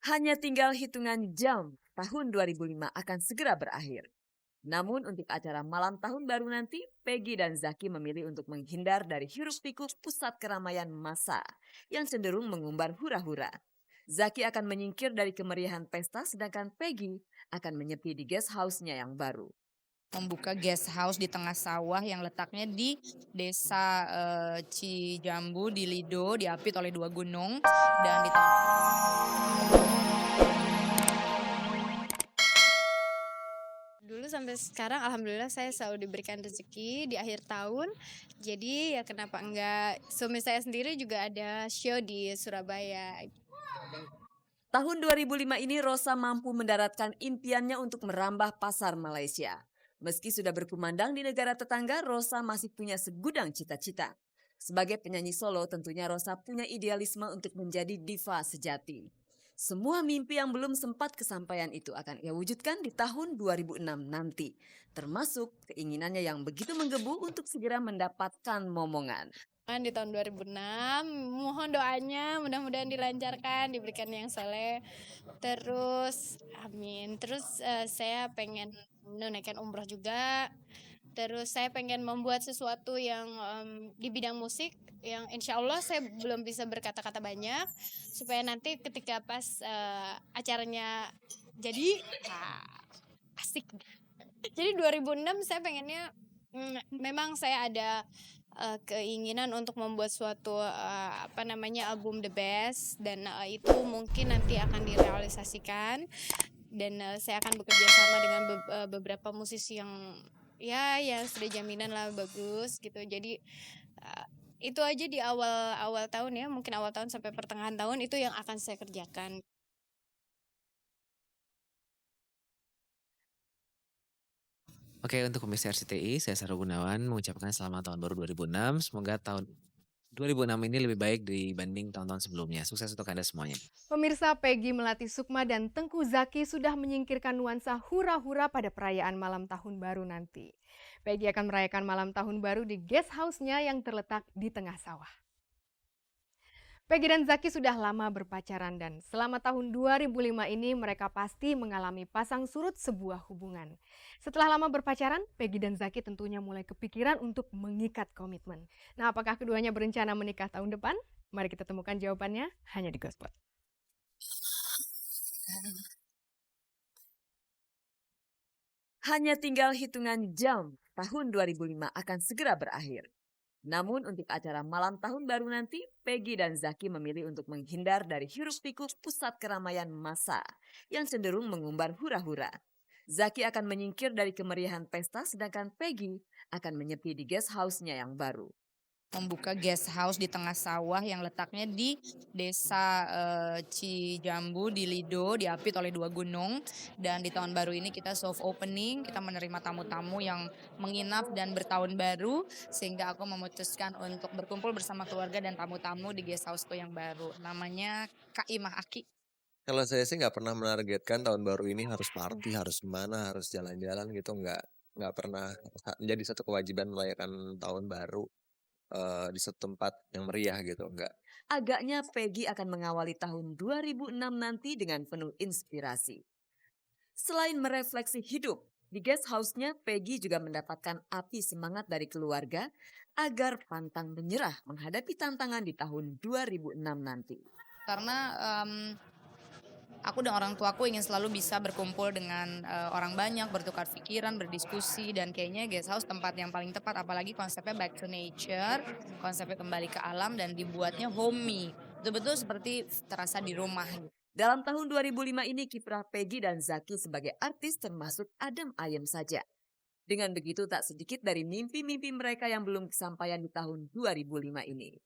Hanya tinggal hitungan jam, tahun 2005 akan segera berakhir. Namun untuk acara malam tahun baru nanti, Peggy dan Zaki memilih untuk menghindar dari hiruk-pikuk pusat keramaian massa yang cenderung mengumbar hura-hura. Zaki akan menyingkir dari kemeriahan pesta sedangkan Peggy akan menyepi di guest house-nya yang baru. Membuka guest house di tengah sawah yang letaknya di desa Cijambu di Lido, diapit oleh dua gunung dan di Dulu sampai sekarang alhamdulillah saya selalu diberikan rezeki di akhir tahun. Jadi ya kenapa enggak, suami saya sendiri juga ada show di Surabaya. Tahun 2005 ini Rosa mampu mendaratkan impiannya untuk merambah pasar Malaysia. Meski sudah berkumandang di negara tetangga, Rosa masih punya segudang cita-cita. Sebagai penyanyi solo, tentunya Rosa punya idealisme untuk menjadi diva sejati. Semua mimpi yang belum sempat kesampaian itu akan ia wujudkan di tahun 2006 nanti. Termasuk keinginannya yang begitu menggebu untuk segera mendapatkan momongan. Kan di tahun 2006, mohon doanya mudah-mudahan dilancarkan, diberikan yang soleh. Terus amin. Terus saya pengen menunaikan umroh juga. Terus saya pengen membuat sesuatu yang di bidang musik yang insya Allah saya belum bisa berkata-kata banyak supaya nanti ketika pas acaranya jadi asik. Jadi 2006 saya pengennya memang saya ada keinginan untuk membuat suatu album The Best dan itu mungkin nanti akan direalisasikan dan saya akan bekerja sama dengan beberapa musisi yang ya sudah jaminan lah bagus gitu. Jadi itu aja di awal tahun ya, mungkin awal tahun sampai pertengahan tahun itu yang akan saya kerjakan. Oke, untuk Komisi RCTI, saya Sarul Gunawan mengucapkan selamat tahun baru 2006. Semoga tahun 2006 ini lebih baik dibanding tahun-tahun sebelumnya. Sukses untuk Anda semuanya. Pemirsa, Peggy Melati Sukma dan Tengku Zaki sudah menyingkirkan nuansa hura-hura pada perayaan malam tahun baru nanti. Peggy akan merayakan malam tahun baru di guest house-nya yang terletak di tengah sawah. Peggy dan Zaki sudah lama berpacaran dan selama tahun 2005 ini mereka pasti mengalami pasang surut sebuah hubungan. Setelah lama berpacaran, Peggy dan Zaki tentunya mulai kepikiran untuk mengikat komitmen. Nah, apakah keduanya berencana menikah tahun depan? Mari kita temukan jawabannya hanya di Gospot. Hanya tinggal hitungan jam, tahun 2005 akan segera berakhir. Namun untuk acara malam tahun baru nanti, Peggy dan Zaki memilih untuk menghindar dari hiruk-pikuk pusat keramaian massa yang cenderung mengumbar hura-hura. Zaki akan menyingkir dari kemeriahan pesta sedangkan Peggy akan menyepi di guest house-nya yang baru. membuka guest house di tengah sawah yang letaknya di desa Cijambu di Lido, diapit oleh dua gunung dan di tahun baru ini kita soft opening, kita menerima tamu-tamu yang menginap dan bertahun baru sehingga aku memutuskan untuk berkumpul bersama keluarga dan tamu-tamu di guest houseku yang baru. Namanya Kak Imah Aki. Kalau saya sih nggak pernah menargetkan tahun baru ini harus party, harus kemana, harus jalan-jalan gitu, nggak pernah menjadi satu kewajiban merayakan tahun baru di satu tempat yang meriah gitu, nggak. Agaknya Peggy akan mengawali tahun 2006 nanti dengan penuh inspirasi. Selain merefleksi hidup, di guest house-nya Peggy juga mendapatkan api semangat dari keluarga agar pantang menyerah menghadapi tantangan di tahun 2006 nanti. Karena aku dan orang tuaku ingin selalu bisa berkumpul dengan orang banyak, bertukar pikiran, berdiskusi, dan kayaknya guest house tempat yang paling tepat, apalagi konsepnya back to nature, konsepnya kembali ke alam dan dibuatnya homey, betul-betul seperti terasa di rumah. Dalam tahun 2005 ini kiprah Peggy dan Zaki sebagai artis termasuk adem ayem saja. Dengan begitu tak sedikit dari mimpi-mimpi mereka yang belum kesampaian di tahun 2005 ini.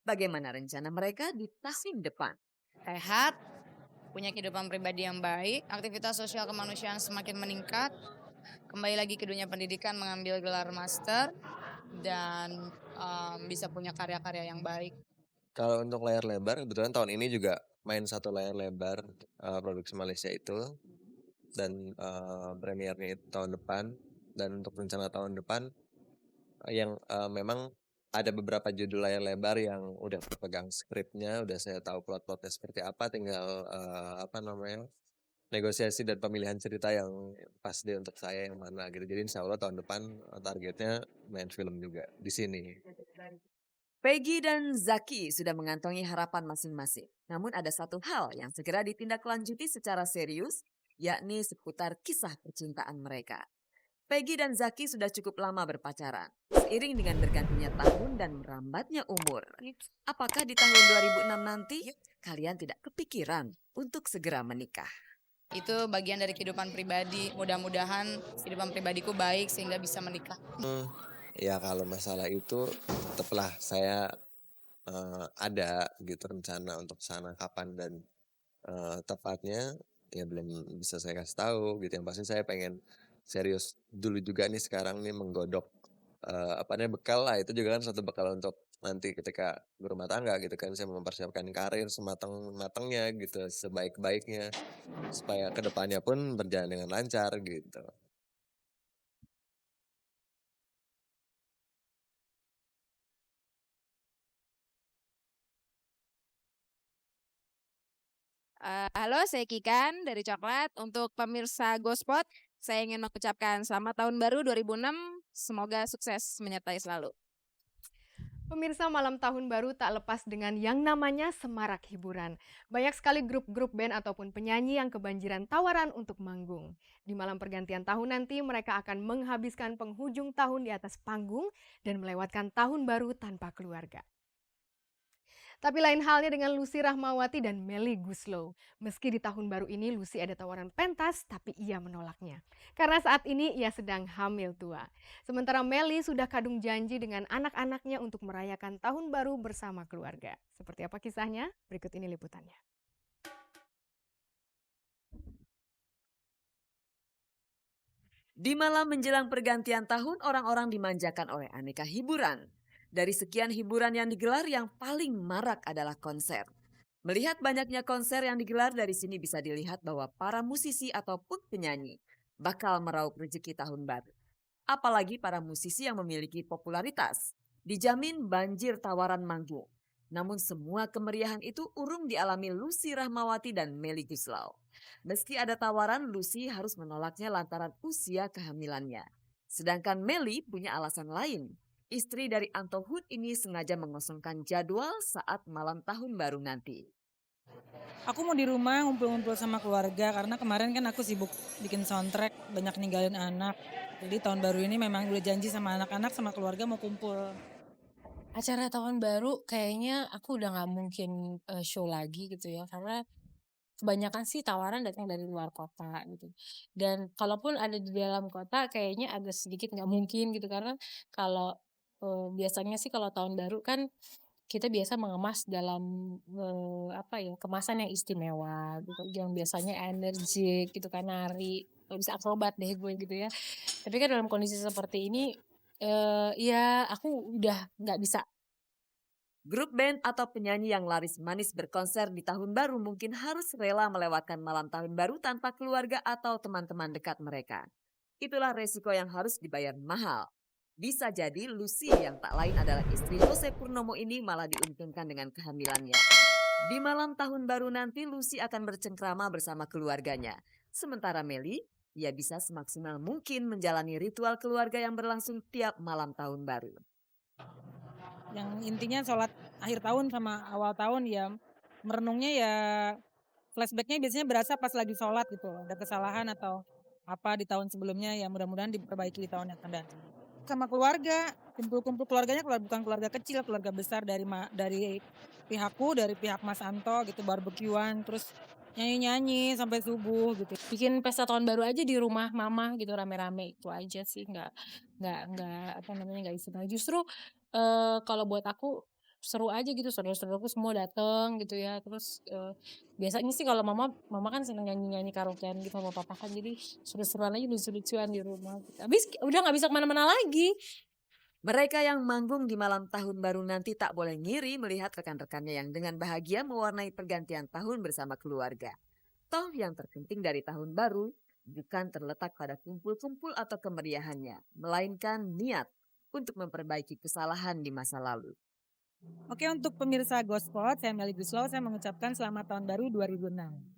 Bagaimana rencana mereka di tahun depan? Sehat, punya kehidupan pribadi yang baik, aktivitas sosial kemanusiaan semakin meningkat, kembali lagi ke dunia pendidikan mengambil gelar master, dan bisa punya karya-karya yang baik. Kalau untuk layar lebar, kebetulan tahun ini juga main satu layar lebar produksi Malaysia itu dan premiernya itu tahun depan. Dan untuk rencana tahun depan yang memang ada beberapa judul layar lebar yang udah pegang skripnya, udah saya tahu plot-plotnya seperti apa, tinggal apa namanya, negosiasi dan pemilihan cerita yang pas deh untuk saya yang mana gitu. Jadi insya Allah tahun depan targetnya main film juga di sini. Peggy dan Zaki sudah mengantongi harapan masing-masing. Namun ada satu hal yang segera ditindaklanjuti secara serius, yakni seputar kisah percintaan mereka. Peggy dan Zaki sudah cukup lama berpacaran. Seiring dengan bergantinya tahun dan merambatnya umur. Apakah di tahun 2006 nanti kalian tidak kepikiran untuk segera menikah? Itu bagian dari kehidupan pribadi. Mudah-mudahan kehidupan pribadiku baik sehingga bisa menikah. Ya kalau masalah itu tetaplah saya ada gitu rencana untuk sana kapan dan tepatnya ya belum bisa saya kasih tahu gitu. Yang pasti saya pengen serius dulu juga nih sekarang nih menggodok apa namanya bekal lah, itu juga kan satu bekal untuk nanti ketika berumah tangga gitu kan, saya mempersiapkan karir sematang-matangnya gitu, sebaik-baiknya supaya kedepannya pun berjalan dengan lancar gitu. Halo, saya Kikan dari Coklat. Untuk pemirsa Gospot, saya ingin mengucapkan selamat tahun baru 2006. Semoga sukses menyertai selalu. Pemirsa, malam tahun baru tak lepas dengan yang namanya semarak hiburan. Banyak sekali grup-grup band ataupun penyanyi yang kebanjiran tawaran untuk manggung. Di malam pergantian tahun nanti mereka akan menghabiskan penghujung tahun di atas panggung dan melewatkan tahun baru tanpa keluarga. Tapi lain halnya dengan Lucy Rahmawati dan Melly Goeslaw. Meski di tahun baru ini Lucy ada tawaran pentas, tapi ia menolaknya. Karena saat ini ia sedang hamil tua. Sementara Melly sudah kadung janji dengan anak-anaknya untuk merayakan tahun baru bersama keluarga. Seperti apa kisahnya? Berikut ini liputannya. Di malam menjelang pergantian tahun, orang-orang dimanjakan oleh aneka hiburan. Dari sekian hiburan yang digelar, yang paling marak adalah konser. Melihat banyaknya konser yang digelar, dari sini bisa dilihat bahwa para musisi ataupun penyanyi bakal meraup rezeki tahun baru. Apalagi para musisi yang memiliki popularitas, dijamin banjir tawaran manggung. Namun semua kemeriahan itu urung dialami Lucy Rahmawati dan Melly Goeslaw. Meski ada tawaran, Lucy harus menolaknya lantaran usia kehamilannya. Sedangkan Melly punya alasan lain. Istri dari Anto Hood ini sengaja mengosongkan jadwal saat malam tahun baru nanti. Aku mau di rumah ngumpul-ngumpul sama keluarga karena kemarin kan aku sibuk bikin soundtrack, banyak ninggalin anak. Jadi tahun baru ini memang udah janji sama anak-anak sama keluarga mau kumpul. Acara tahun baru kayaknya aku udah nggak mungkin show lagi gitu ya, karena kebanyakan sih tawaran datang dari luar kota gitu. Dan kalaupun ada di dalam kota kayaknya agak sedikit nggak mungkin gitu, karena kalau biasanya sih kalau tahun baru kan kita biasa mengemas dalam kemasan yang istimewa gitu, yang biasanya energik gitu kan, nari, bisa akrobat deh gue gitu ya. Tapi kan dalam kondisi seperti ini ya aku udah nggak bisa. Grup band atau penyanyi yang laris manis berkonser di tahun baru mungkin harus rela melewatkan malam tahun baru tanpa keluarga atau teman-teman dekat mereka. Itulah resiko yang harus dibayar mahal. Bisa jadi Lucy yang tak lain adalah istri Jose Purnomo ini malah diuntungkan dengan kehamilannya. Di malam tahun baru nanti Lucy akan bercengkrama bersama keluarganya. Sementara Melly, ia bisa semaksimal mungkin menjalani ritual keluarga yang berlangsung tiap malam tahun baru. Yang intinya sholat akhir tahun sama awal tahun ya merenungnya ya flashbacknya biasanya berasa pas lagi sholat gitu. Ada kesalahan atau apa di tahun sebelumnya ya mudah-mudahan diperbaiki di tahun yang akan datang. Sama keluarga, kumpul-kumpul keluarganya bukan keluarga kecil, keluarga besar dari pihakku, dari pihak Mas Anto gitu, barbekyuan, terus nyanyi-nyanyi sampai subuh gitu. Bikin pesta tahun baru aja di rumah mama gitu rame-rame, itu aja sih, nggak istimewa. Justru kalau buat aku seru aja gitu, saudara-saudaraku semua datang gitu ya. Terus biasanya sih kalau mama kan seneng nyanyi-nyanyi karaokean gitu sama papa kan, jadi seru-seruan aja lucu-lucuan di rumah. Habis udah nggak bisa kemana-mana lagi. Mereka yang manggung di malam tahun baru nanti tak boleh ngiri melihat rekan-rekannya yang dengan bahagia mewarnai pergantian tahun bersama keluarga. Toh yang terpenting dari tahun baru bukan terletak pada kumpul-kumpul atau kemeriahannya, melainkan niat untuk memperbaiki kesalahan di masa lalu. Oke, untuk pemirsa Gospot, saya Meli Guslow, saya mengucapkan selamat tahun baru 2006.